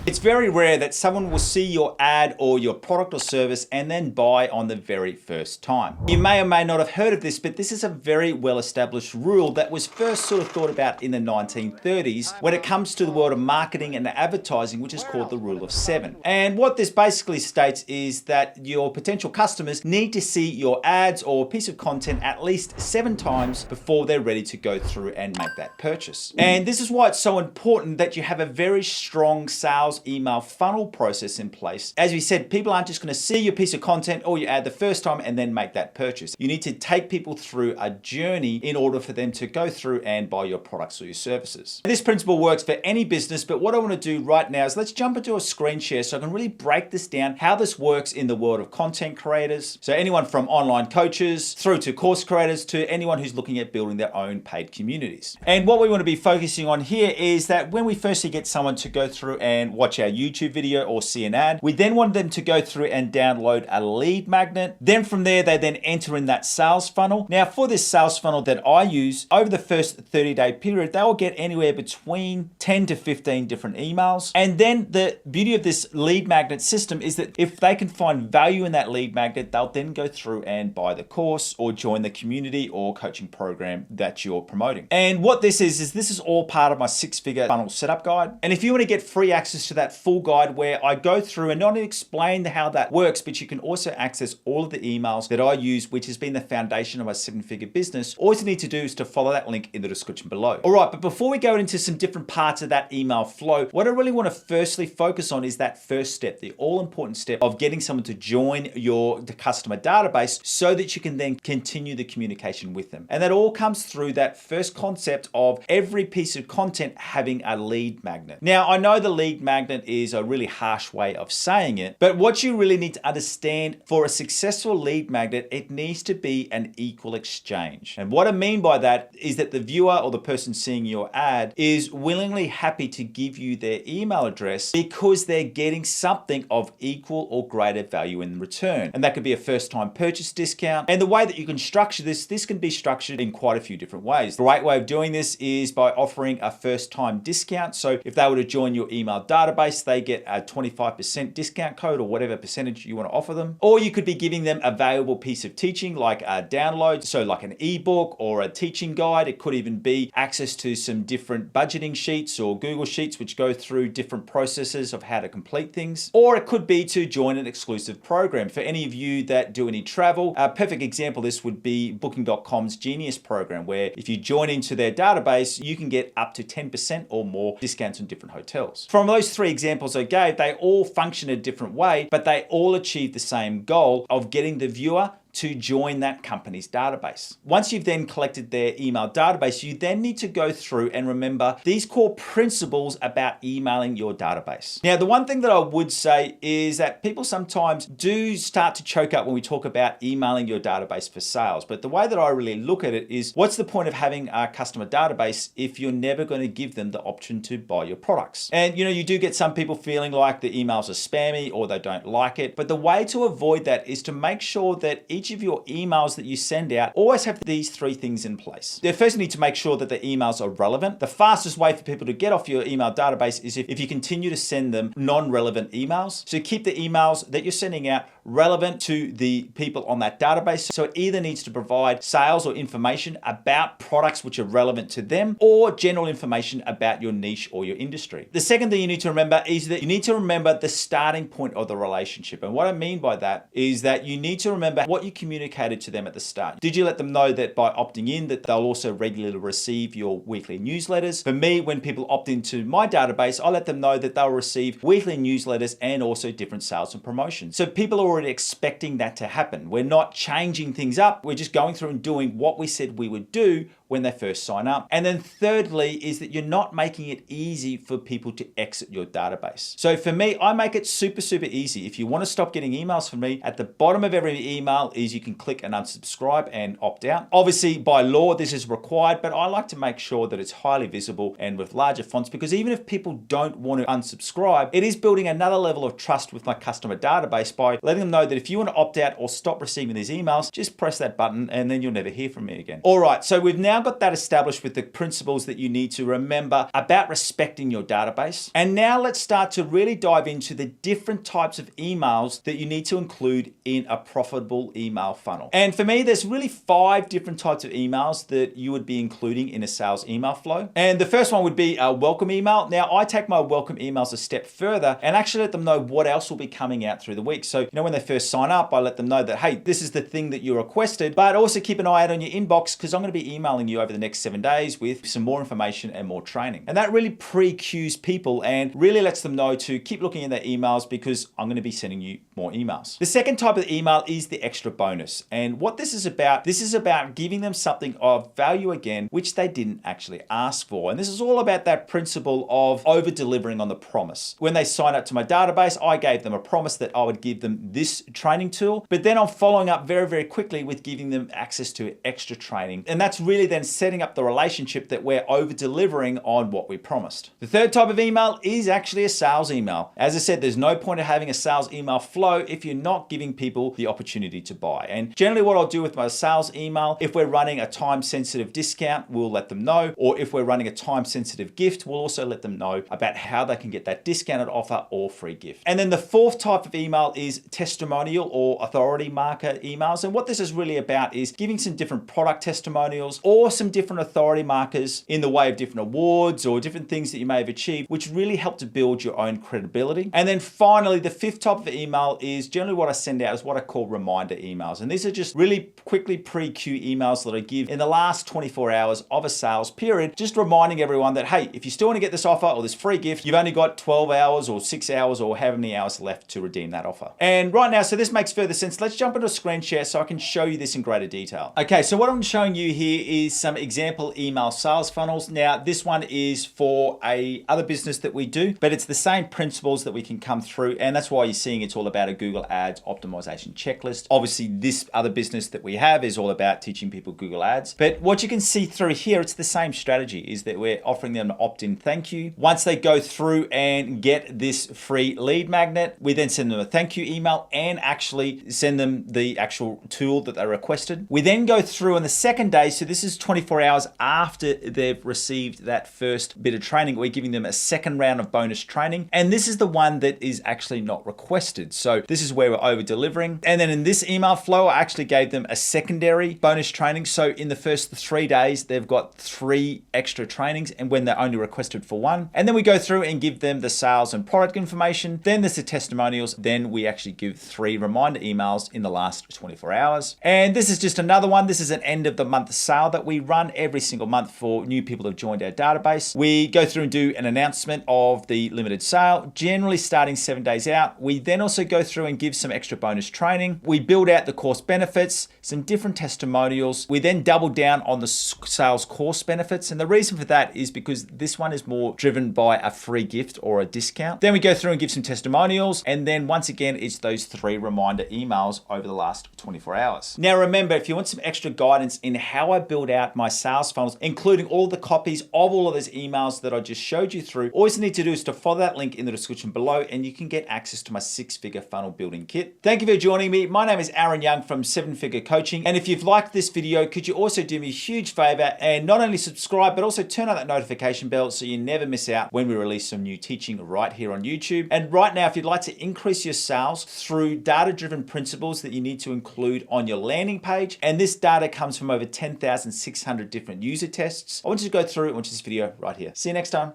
It's very rare that someone will see your ad or your product or service and then buy on the very first time. You may or may not have heard of this, but this is a very well-established rule that was first sort of thought about in the 1930s when it comes to the world of marketing and advertising, which is called the rule of 7. And what this basically states is that your potential customers need to see your ads or piece of content at least 7 times before they're ready to go through and make that purchase. And this is why it's so important that you have a very strong sales email funnel process in place. As we said, people aren't just going to see your piece of content or your ad the first time and then make that purchase. You need to take people through a journey in order for them to go through and buy your products or your services. This principle works for any business, but what I want to do right now is let's jump into a screen share so I can really break this down, how this works in the world of content creators. So anyone from online coaches through to course creators to anyone who's looking at building their own paid communities. And what we want to be focusing on here is that when we firstly get someone to go through and watch our YouTube video or see an ad, we then want them to go through and download a lead magnet. Then from there, they then enter in that sales funnel. Now for this sales funnel that I use, over the first 30-day period, they will get anywhere between 10 to 15 different emails. And then the beauty of this lead magnet system is that if they can find value in that lead magnet, they'll then go through and buy the course or join the community or coaching program that you're promoting. And what this is this is all part of my 6-figure funnel setup guide. And if you want to get free access to that full guide where I go through and not only explain how that works, but you can also access all of the emails that I use, which has been the foundation of my 7-figure business, all you need to do is to follow that link in the description below. All right, but before we go into some different parts of that email flow, what I really want to firstly focus on is that first step, the all-important step of getting someone to join the customer database so that you can then continue the communication with them. And that all comes through that first concept of every piece of content having a lead magnet. Now, I know the lead magnet is a really harsh way of saying it, but what you really need to understand for a successful lead magnet, it needs to be an equal exchange. And what I mean by that is that the viewer or the person seeing your ad is willingly happy to give you their email address because they're getting something of equal or greater value in return. And that could be a first-time purchase discount. And the way that you can structure this can be structured in quite a few different ways. The right way of doing this is by offering a first-time discount. So if they were to join your email database, they get a 25% discount code or whatever percentage you want to offer them. Or you could be giving them a valuable piece of teaching like a download, so like an ebook or a teaching guide. It could even be access to some different budgeting sheets or Google Sheets which go through different processes of how to complete things. Or it could be to join an exclusive program. For any of you that do any travel, a perfect example of this would be Booking.com's Genius program, where if you join into their database, you can get up to 10% or more discounts on different hotels. From those 3 examples I gave, they all function a different way, but they all achieve the same goal of getting the viewer to join that company's database. Once you've then collected their email database, you then need to go through and remember these core principles about emailing your database. Now, the one thing that I would say is that people sometimes do start to choke up when we talk about emailing your database for sales. But the way that I really look at it is, what's the point of having a customer database if you're never going to give them the option to buy your products? And you do get some people feeling like the emails are spammy or they don't like it. But the way to avoid that is to make sure that each of your emails that you send out always have these 3 things in place. First, you need to make sure that the emails are relevant. The fastest way for people to get off your email database is if you continue to send them non-relevant emails. So keep the emails that you're sending out relevant to the people on that database. So it either needs to provide sales or information about products which are relevant to them, or general information about your niche or your industry. The second thing you need to remember is that you need to remember the starting point of the relationship. And what I mean by that is that you need to remember what you communicated to them at the start. Did you let them know that by opting in that they'll also regularly receive your weekly newsletters? For me, when people opt into my database, I let them know that they'll receive weekly newsletters and also different sales and promotions. So people are already expecting that to happen. We're not changing things up. We're just going through and doing what we said we would do when they first sign up. And then thirdly is that you're not making it easy for people to exit your database. So for me, I make it super easy. If you want to stop getting emails from me, at the bottom of every email is you can click and unsubscribe and opt out. Obviously by law, this is required, but I like to make sure that it's highly visible and with larger fonts, because even if people don't want to unsubscribe, it is building another level of trust with my customer database by letting them know that if you want to opt out or stop receiving these emails, just press that button and then you'll never hear from me again. All right, so we've now got that established with the principles that you need to remember about respecting your database. And now let's start to really dive into the different types of emails that you need to include in a profitable email funnel. And for me, there's really 5 different types of emails that you would be including in a sales email flow. And the first one would be a welcome email. Now, I take my welcome emails a step further and actually let them know what else will be coming out through the week. So, when they first sign up, I let them know that, hey, this is the thing that you requested, but also keep an eye out on your inbox because I'm going to be emailing you over the next 7 days with some more information and more training. And that really pre-cues people and really lets them know to keep looking at their emails because I'm going to be sending you more emails. The second type of email is the extra bonus. And what this is about giving them something of value again, which they didn't actually ask for. And this is all about that principle of over delivering on the promise. When they sign up to my database, I gave them a promise that I would give them this training tool, but then I'm following up very, very quickly with giving them access to extra training. And that's really then setting up the relationship that we're over delivering on what we promised. The third type of email is actually a sales email. As I said, there's no point of having a sales email flow if you're not giving people the opportunity to buy. And generally what I'll do with my sales email, if we're running a time-sensitive discount, we'll let them know. Or if we're running a time-sensitive gift, we'll also let them know about how they can get that discounted offer or free gift. And then the fourth type of email is testimonial or authority marker emails. And what this is really about is giving some different product testimonials or some different authority markers in the way of different awards or different things that you may have achieved, which really help to build your own credibility. And then finally, the fifth type of email is generally what I send out is what I call reminder emails. And these are just really quickly pre-queue emails that I give in the last 24 hours of a sales period, just reminding everyone that, hey, if you still want to get this offer or this free gift, you've only got 12 hours or 6 hours or however many hours left to redeem that offer. And right now, so this makes further sense. Let's jump into a screen share so I can show you this in greater detail. Okay, so what I'm showing you here is some example email sales funnels. Now, this one is for a other business that we do, but it's the same principles that we can come through. And that's why you're seeing it's all about a Google Ads optimization checklist. Obviously, this other business that we have is all about teaching people Google Ads. But what you can see through here, it's the same strategy, is that we're offering them an opt-in thank you. Once they go through and get this free lead magnet, we then send them a thank you email and actually send them the actual tool that they requested. We then go through on the second day, so this is 24 hours after they've received that first bit of training, we're giving them a second round of bonus training. And this is the one that is actually not requested. So this is where we're over delivering. And then in this email flow, I actually gave them a secondary bonus training. So in the first 3 days, they've got 3 extra trainings and when they're only requested for 1. And then we go through and give them the sales and product information. Then there's the testimonials. Then we actually give 3 reminder emails in the last 24 hours. And this is just another one. This is an end of the month sale that we run every single month for new people who've joined our database. We go through and do an announcement of the limited sale, generally starting 7 days out. We then also go through and give some extra bonus training. We build out the course benefits, some different testimonials. We then double down on the sales course benefits. And the reason for that is because this one is more driven by a free gift or a discount. Then we go through and give some testimonials. And then once again, it's those 3 reminder emails over the last 24 hours. Now, remember, if you want some extra guidance in how I build out my sales funnels, including all the copies of all of those emails that I just showed you through, all you need to do is to follow that link in the description below and you can get access to my 6-figure funnel building kit. Thank you for joining me. My name is Aaron Young from 7-Figure Coaching. And if you've liked this video, could you also do me a huge favor and not only subscribe, but also turn on that notification bell so you never miss out when we release some new teaching right here on YouTube. And right now, if you'd like to increase your sales through data-driven principles that you need to include on your landing page, and this data comes from over 10,600 different user tests, I want you to go through and watch this video right here. See you next time.